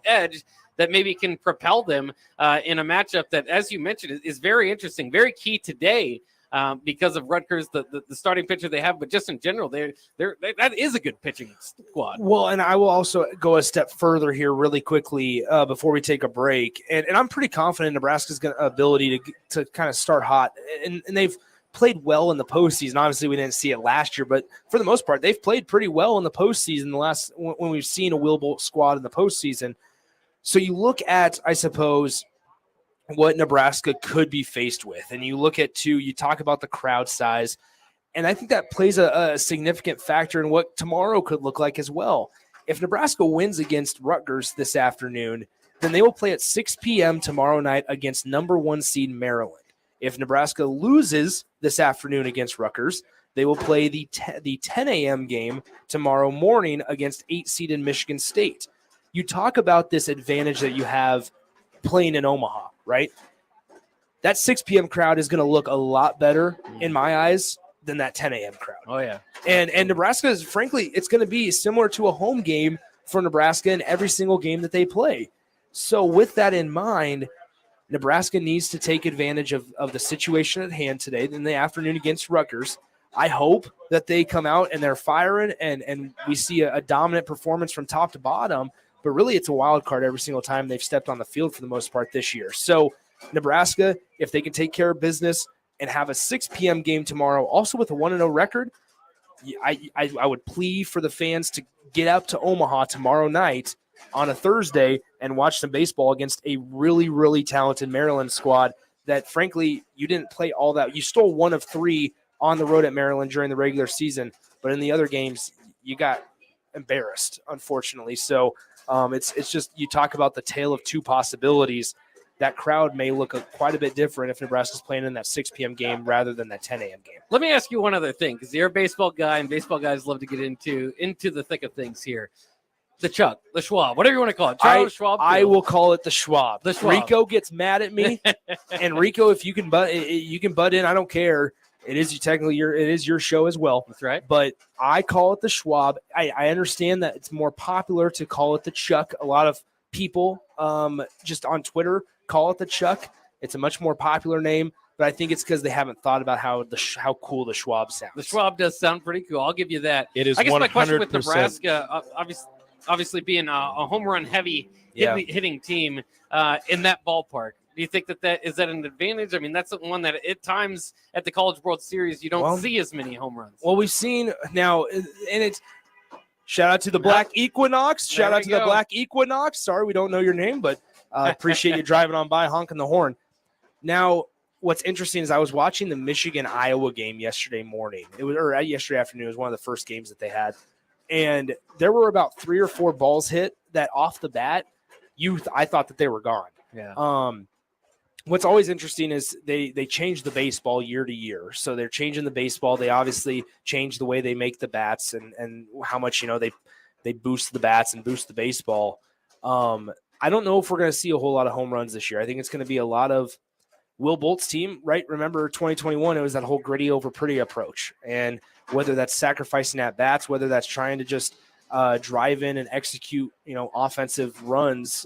edge that maybe can propel them in a matchup that, as you mentioned, is very interesting, very key today. Because of Rutgers, the starting pitcher they have, but just in general, that is a good pitching squad. Well, and I will also go a step further here really quickly before we take a break. And I'm pretty confident in Nebraska's ability to kind of start hot. And they've played well in the postseason. Obviously, we didn't see it last year, but for the most part, they've played pretty well in the postseason when we've seen a Will Bolt squad in the postseason. So you look at, I suppose, what Nebraska could be faced with. And you look at, you talk about the crowd size, and I think that plays a significant factor in what tomorrow could look like as well. If Nebraska wins against Rutgers this afternoon, then they will play at 6 p.m. tomorrow night against number 1 seed Maryland. If Nebraska loses this afternoon against Rutgers, they will play the 10 a.m. game tomorrow morning against 8-seeded Michigan State. You talk about this advantage that you have playing in Omaha, right? That 6 p.m. crowd is going to look a lot better in my eyes than that 10 a.m. crowd. Oh, yeah. And Nebraska is, frankly, it's going to be similar to a home game for Nebraska in every single game that they play. So with that in mind, Nebraska needs to take advantage of the situation at hand today in the afternoon against Rutgers. I hope that they come out and they're firing and we see a dominant performance from top to bottom. But really, it's a wild card every single time they've stepped on the field for the most part this year. So Nebraska, if they can take care of business and have a 6 p.m. game tomorrow, also with a 1-0 record, I would plead for the fans to get up to Omaha tomorrow night on a Thursday and watch some baseball against a really, really talented Maryland squad that, frankly, you didn't play all that. You stole 1 of 3 on the road at Maryland during the regular season, but in the other games, you got embarrassed, unfortunately. So it's just, you talk about the tale of 2 possibilities. That crowd may look quite a bit different if Nebraska's playing in that 6 p.m. game rather than that 10 a.m. game. Let me ask you one other thing, because you're a baseball guy, and baseball guys love to get into the thick of things here. The Chuck, the Schwab, whatever you want to call it. Charles Schwab. I will call it the Schwab. The Schwab. Rico gets mad at me, and Rico, if you can butt in. I don't care. It is your show as well. That's right. But I call it the Schwab. I understand that it's more popular to call it the Chuck. A lot of people just on Twitter call it the Chuck. It's a much more popular name, but I think it's because they haven't thought about how cool the Schwab sounds. The Schwab does sound pretty cool. I'll give you that. It is. I guess 100%. my question with Nebraska, obviously being a home run heavy hitting team in that ballpark. Do you think that is an advantage? I mean, that's the one that at times at the College World Series you don't see as many home runs. Well, we've seen now, and it's shout out to the Black Equinox. Shout out to the Black Equinox. Sorry, we don't know your name, but appreciate you driving on by, honking the horn. Now, what's interesting is I was watching the Michigan-Iowa game yesterday morning. Yesterday afternoon. It was one of the first games that they had. And there were about 3 or 4 balls hit that off the bat, I thought that they were gone. Yeah. what's always interesting is they change the baseball year to year. So they're changing the baseball. They obviously change the way they make the bats and how much, they boost the bats and boost the baseball. I don't know if we're going to see a whole lot of home runs this year. I think it's going to be a lot of Will Bolt's team, right? Remember 2021, it was that whole gritty over pretty approach. And whether that's sacrificing at bats, whether that's trying to just drive in and execute, offensive runs,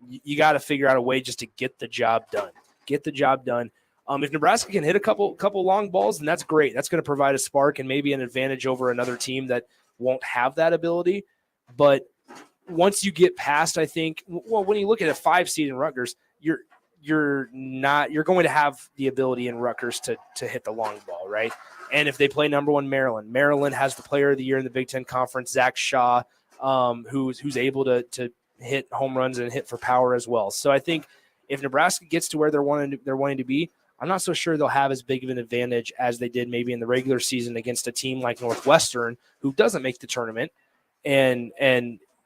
you got to figure out a way just to get the job done. If Nebraska can hit a couple long balls, then that's great. That's going to provide a spark and maybe an advantage over another team that won't have that ability. But once you get past, I think, when you look at a 5 seed in Rutgers, you're going to have the ability in Rutgers to hit the long ball, right? And if they play number 1 Maryland has the player of the year in the Big Ten Conference, Zach Shaw, who's able to hit home runs and hit for power as well. So I think if Nebraska gets to where they're wanting to be, I'm not so sure they'll have as big of an advantage as they did maybe in the regular season against a team like Northwestern, who doesn't make the tournament, and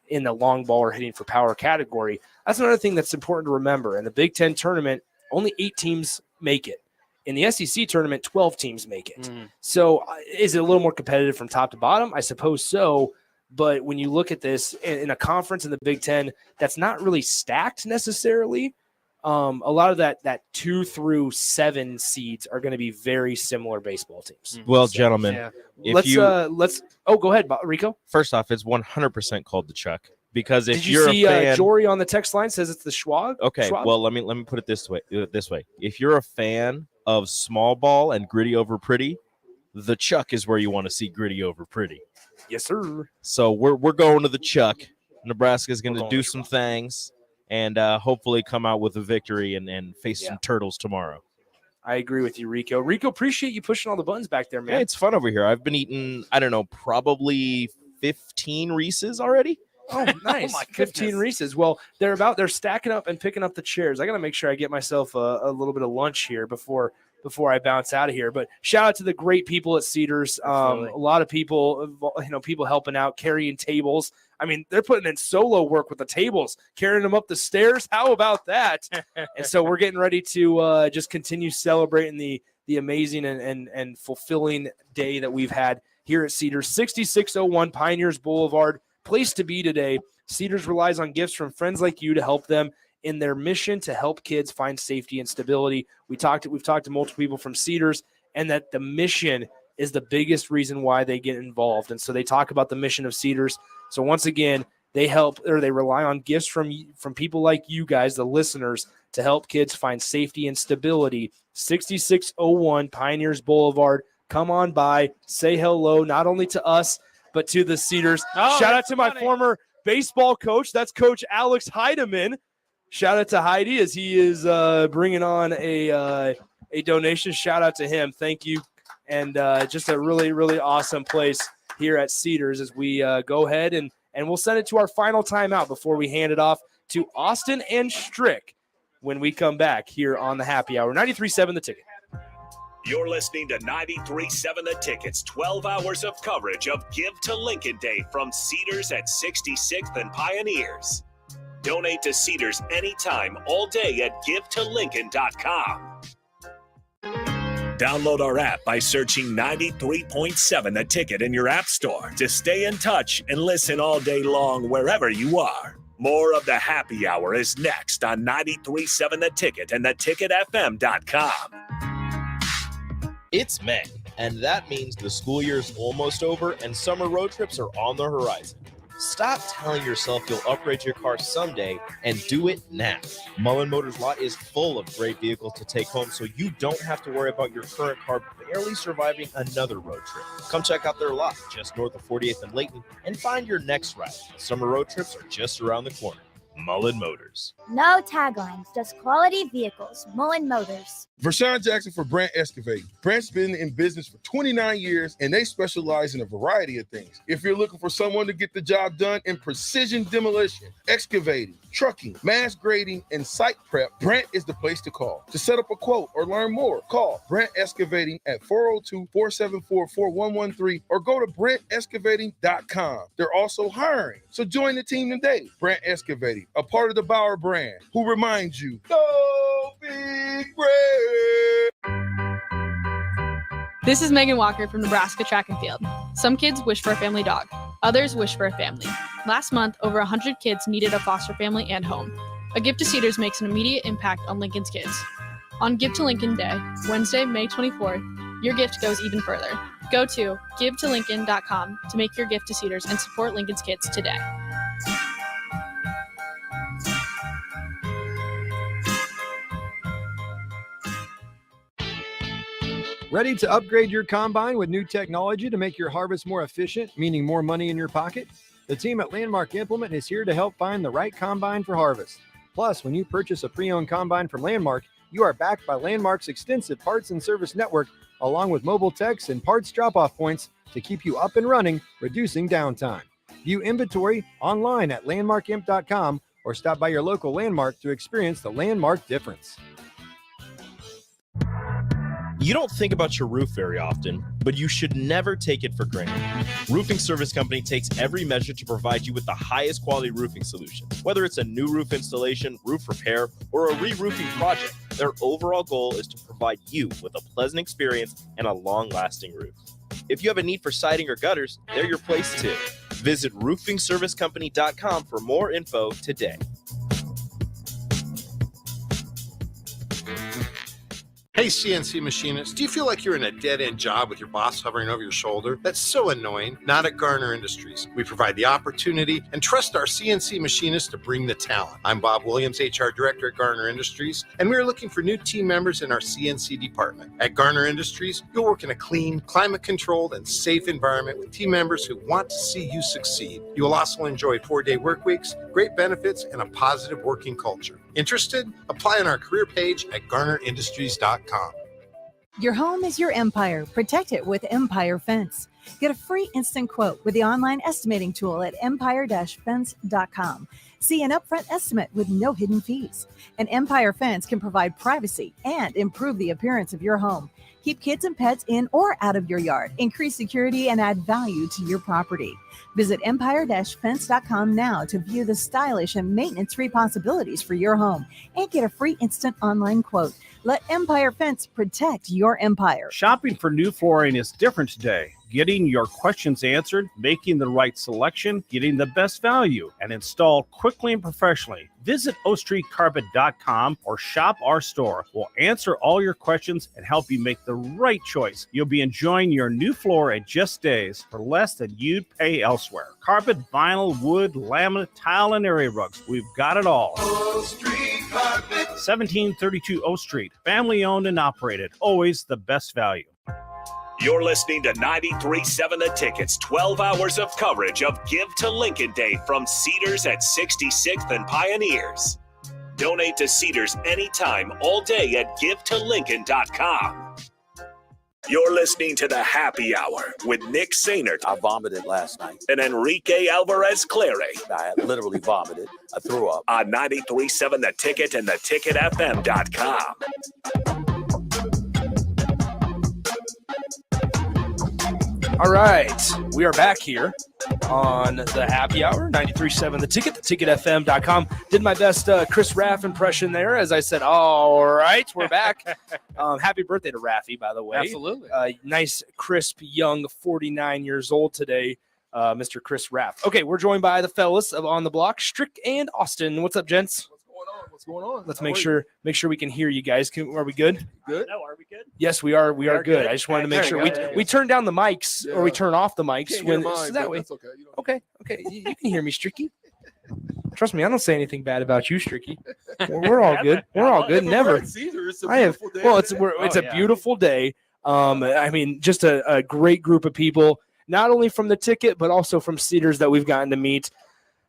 in the long ball or hitting for power category. That's another thing that's important to remember. In the Big Ten tournament, only 8 teams make it. In the SEC tournament, 12 teams make it. So is it a little more competitive from top to bottom? I suppose so. But when you look at this in a conference in the Big Ten that's not really stacked necessarily, a lot of that 2 through 7 seeds are going to be very similar baseball teams. Well, gentlemen, let's go ahead, Rico. First off, it's 100% called the Chuck, because if Did you you're see a fan, Jory on the text line says it's the Schwab? okay, Schwab? well, let me put it this way. If you're a fan of small ball and gritty over pretty, the Chuck is where you want to see gritty over pretty. Yes, sir. So we're going to the Chuck. Nebraska's going to do some things and hopefully come out with a victory and face some turtles tomorrow. I agree with you, Rico. Rico, appreciate you pushing all the buttons back there, man. Yeah, it's fun over here. I've been eating, I don't know, probably 15 Reese's already. Oh, nice. 15 Reese's. Well, they're stacking up and picking up the chairs. I got to make sure I get myself a little bit of lunch here before I bounce out of here. But shout out to the great people at Cedars. A lot of people, people helping out, carrying tables. I mean, they're putting in solo work with the tables, carrying them up the stairs. How about that? And so we're getting ready to just continue celebrating the amazing and fulfilling day that we've had here at Cedars. 6601 Pioneers Boulevard. Place to be today. Cedars relies on gifts from friends like you to help them in their mission to help kids find safety and stability. We've talked to multiple people from Cedars, and that the mission is the biggest reason why they get involved. And so they talk about the mission of Cedars. So once again, they rely on gifts from people like you guys, the listeners, to help kids find safety and stability. 6601 Pioneers Boulevard. Come on by, say hello, not only to us, but to the Cedars. Shout out to my former baseball coach. That's Coach Alex Heidemann. Shout out to Heidi as he is bringing on a donation. Shout out to him. Thank you. And just a really, really awesome place here at Cedars as we go ahead and we'll send it to our final timeout before we hand it off to Austin and Strick when we come back here on the Happy Hour. 93.7 The Ticket. You're listening to 93.7 The Ticket's 12 hours of coverage of Give to Lincoln Day from Cedars at 66th and Pioneers. Donate to Cedars anytime, all day at givetolincoln.com. Download our app by searching 93.7 The Ticket in your app store to stay in touch and listen all day long wherever you are. More of the Happy Hour is next on 93.7 The Ticket and theticketfm.com. It's May, and that means the school year's almost over and summer road trips are on the horizon. Stop telling yourself you'll upgrade your car someday and do it now. Mullen Motors lot is full of great vehicles to take home, so you don't have to worry about your current car barely surviving another road trip. Come check out their lot just north of 48th and Layton and find your next ride. Summer road trips are just around the corner. Mullen Motors. No taglines, just quality vehicles. Mullen Motors. Vershawn Jackson for Brandt Excavating. Brandt's been in business for 29 years, and they specialize in a variety of things. If you're looking for someone to get the job done in precision demolition, excavating, trucking, mass grading, and site prep, Brandt is the place to call. To set up a quote or learn more, call Brandt Excavating at 402-474-4113 or go to BrandtExcavating.com. They're also hiring, so join the team today. Brandt Excavating, Coffee, a part of the Bauer brand, who reminds you, go Big Red. This is Megan Walker from Nebraska Track and Field. Some kids wish for a family dog. Others wish for a family. Last month, over 100 kids needed a foster family and home. A gift to Cedars makes an immediate impact on Lincoln's kids. On Give to Lincoln Day, Wednesday, May 24th, your gift goes even further. Go to givetolincoln.com to make your gift to Cedars and support Lincoln's kids today. Ready to upgrade your combine with new technology to make your harvest more efficient, meaning more money in your pocket? The team at Landmark Implement is here to help find the right combine for harvest. Plus, when you purchase a pre-owned combine from Landmark, you are backed by Landmark's extensive parts and service network, along with mobile techs and parts drop-off points to keep you up and running, reducing downtime. View inventory online at landmarkimp.com or stop by your local Landmark to experience the Landmark difference. You don't think about your roof very often, but you should never take it for granted. Roofing Service Company takes every measure to provide you with the highest quality roofing solution. Whether it's a new roof installation, roof repair, or a re-roofing project, their overall goal is to provide you with a pleasant experience and a long-lasting roof. If you have a need for siding or gutters, they're your place too. Visit roofingservicecompany.com for more info today. Hey, CNC machinists, do you feel like you're in a dead-end job with your boss hovering over your shoulder? That's so annoying. Not at Garner Industries. We provide the opportunity and trust our CNC machinists to bring the talent. I'm Bob Williams, HR Director at Garner Industries, and we're looking for new team members in our CNC department. At Garner Industries, you'll work in a clean, climate-controlled, and safe environment with team members who want to see you succeed. You will also enjoy 4-day work weeks, great benefits, and a positive working culture. Interested? Apply on our career page at garnerindustries.com. Your home is your empire. Protect it with Empire Fence. Get a free instant quote with the online estimating tool at empire-fence.com. See an upfront estimate with no hidden fees. An Empire Fence can provide privacy and improve the appearance of your home. Keep kids and pets in or out of your yard. Increase security and add value to your property. Visit empire-fence.com now to view the stylish and maintenance-free possibilities for your home and get a free instant online quote. Let Empire Fence protect your empire. Shopping for new flooring is different today. Getting your questions answered, making the right selection, getting the best value, and installed quickly and professionally. Visit OakStreetCarpet.com or shop our store. We'll answer all your questions and help you make the right choice. You'll be enjoying your new floor in just days for less than you'd pay elsewhere. Carpet, vinyl, wood, laminate, tile, and area rugs. We've got it all. Oak Street Carpet. 1732 O Street. Family owned and operated. Always the best value. You're listening to 93.7 The Ticket's 12 hours of coverage of Give to Lincoln Day from Cedars at 66th and Pioneers. Donate to Cedars anytime, all day at givetolincoln.com. You're listening to The Happy Hour with Nick Sainert. I vomited last night. And Enrique Alvarez Clary. I literally vomited. I threw up. On 93.7 The Ticket and theticketfm.com. All right, we are back here on the Happy Hour, 93.7 The Ticket, theticketfm.com. Did my best Chris Raff impression there, as I said, all right, we're back. Happy birthday to Raffy, by the way. Absolutely. Nice, crisp, young, 49 years old today, Mr. Chris Raff. Okay, we're joined by the fellas of On the Block, Strick and Austin. What's up, gents? What's going on? Let's make sure we can hear you guys. Are we good? Good. No, are we good? Yes, we are. We are good. I just wanted to make sure we turn down the mics or we turn off the mics when that way. That's okay. Okay. You can hear me, Stricky. Trust me, I don't say anything bad about you, Stricky. We're all good. We're all good. Never. I have. Well, it's a beautiful day. I mean, just a great group of people, not only from the Ticket but also from Cedars that we've gotten to meet.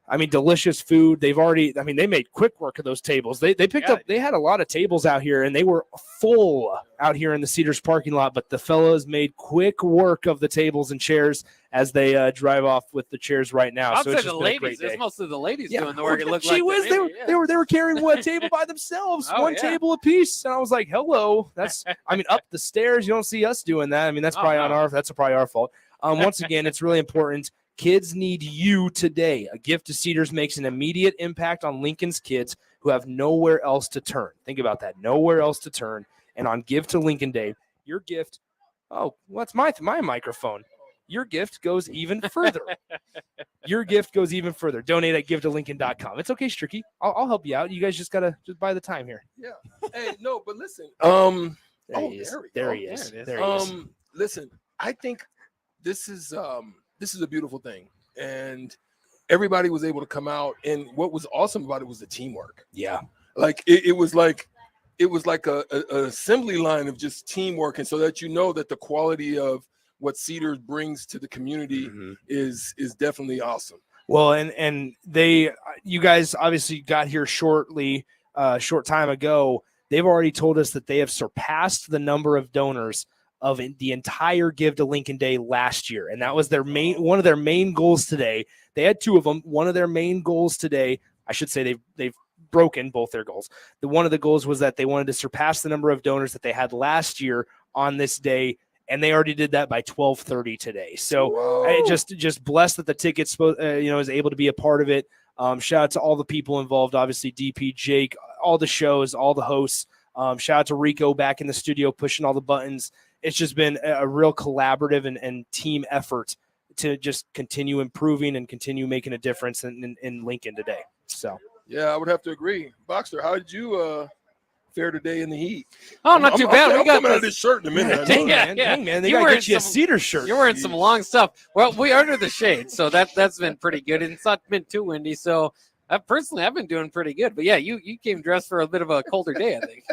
I mean, delicious food. They made quick work of those tables. They picked up, they had a lot of tables out here and they were full out here in the Cedars parking lot, but the fellas made quick work of the tables and chairs as they drive off with the chairs right now. I'd so say it's the just been a great ladies. day. It's mostly the ladies doing the work. It looked She like was. They were carrying one table by themselves, one table apiece, and I was like, "Hello." Up the stairs. You don't see us doing that. I mean, that's probably our fault. Once again, it's really important. Kids need you today. A gift to Cedars makes an immediate impact on Lincoln's kids who have nowhere else to turn. Think about that. Nowhere else to turn. And on Give to Lincoln Day, your gift, that's my microphone. Your gift goes even further. Your gift goes even further. Donate at givetolincoln.com. It's okay, Stricky. I'll help you out. You guys just got to buy the time here. Yeah. Hey, no, but listen. There he is. There he is. Listen, I think this is a beautiful thing, and everybody was able to come out. And what was awesome about it was the teamwork. Yeah, like it was like a assembly line of just teamwork, and so that that the quality of what Cedars brings to the community is definitely awesome. Well, and you guys obviously got here short time ago. They've already told us that they have surpassed the number of donors of the entire Give to Lincoln Day last year. And that was one of their main goals today. They had two of them. One of their main goals today, I should say they've broken both their goals. One of the goals was that they wanted to surpass the number of donors that they had last year on this day. And they already did that by 12:30 today. So I just blessed that the tickets, is able to be a part of it. Shout out to all the people involved, obviously DP, Jake, all the shows, all the hosts. Shout out to Rico back in the studio pushing all the buttons. It's just been a real collaborative and team effort to just continue improving and continue making a difference in Lincoln today. So yeah, I would have to agree. Boxer, how did you fare today in the heat? Oh, not too bad. I'm coming out of this shirt in a minute. Dang, man. They got to get you a Cedars shirt. You're wearing some long stuff. Well, we're under the shade, so that's been pretty good. And it's not been too windy, so I've been doing pretty good. But yeah, you came dressed for a bit of a colder day, I think.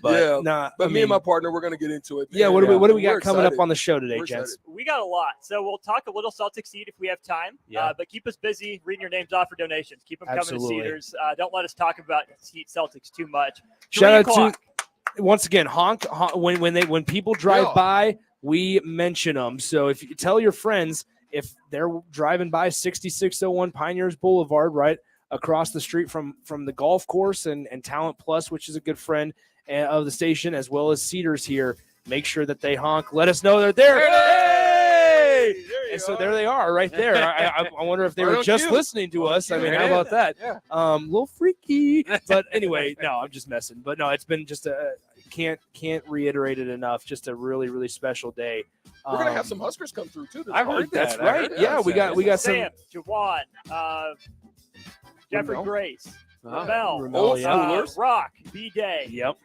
But me and my partner, we're going to get into it. Yeah, what do we got coming up on the show today, gents? We got a lot. So we'll talk a little Celtics seed if we have time. Yeah. But keep us busy reading your names off for donations. Keep them Absolutely. coming to Cedars. Don't let us talk about Heat Celtics too much. Shout out to, once again, honk when people drive by, we mention them. So if you tell your friends, if they're driving by 6601 Pioneers Boulevard, right across the street from the golf course and Talent Plus, which is a good friend of the station, as well as Cedars here, make sure that they honk. Let us know they're there. Hey! And so there they are right there. I wonder if they were just listening to us. I mean, how about that? Yeah. A little freaky. But anyway, no, I'm just messing. But no, it's been just can't reiterate it enough. Just a really, really special day. We're going to have some Huskers come through, too. I've heard that. That's right. Yeah, we got some. Sam, Jawan, Jeffrey Ramel. Grace, Ramel, Rock, B-Day. Yep.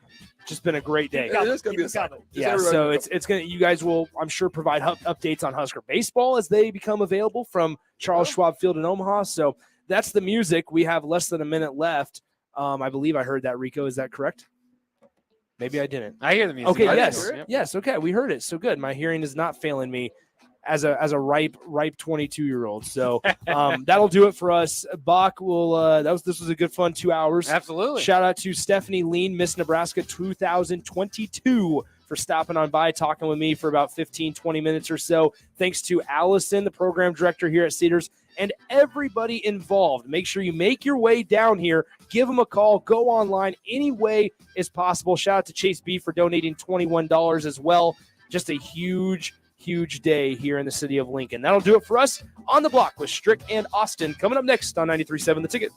Just been a great day. It's going to be a cycle. Yeah, so it's going to, you guys will, I'm sure, provide updates on Husker baseball as they become available from Charles Schwab Field in Omaha. So that's the music. We have less than a minute left. I believe I heard that, Rico. Is that correct? Maybe I didn't. I hear the music. Okay, yes. Okay, we heard it. So good. My hearing is not failing me as a ripe 22-year-old. So that'll do it for us. Bach will. This was a good fun 2 hours. Absolutely. Shout out to Stephanie Lean, Miss Nebraska 2022, for stopping on by, talking with me for about 15-20 minutes or so. Thanks to Allison, the program director here at Cedars, and everybody involved. Make sure you make your way down here. Give them a call. Go online. Any way is possible. Shout out to Chase B for donating $21 as well. Just a huge day here in the city of Lincoln. That'll do it for us on the block with Strick and Austin. Coming up next on 93.7 The Ticket.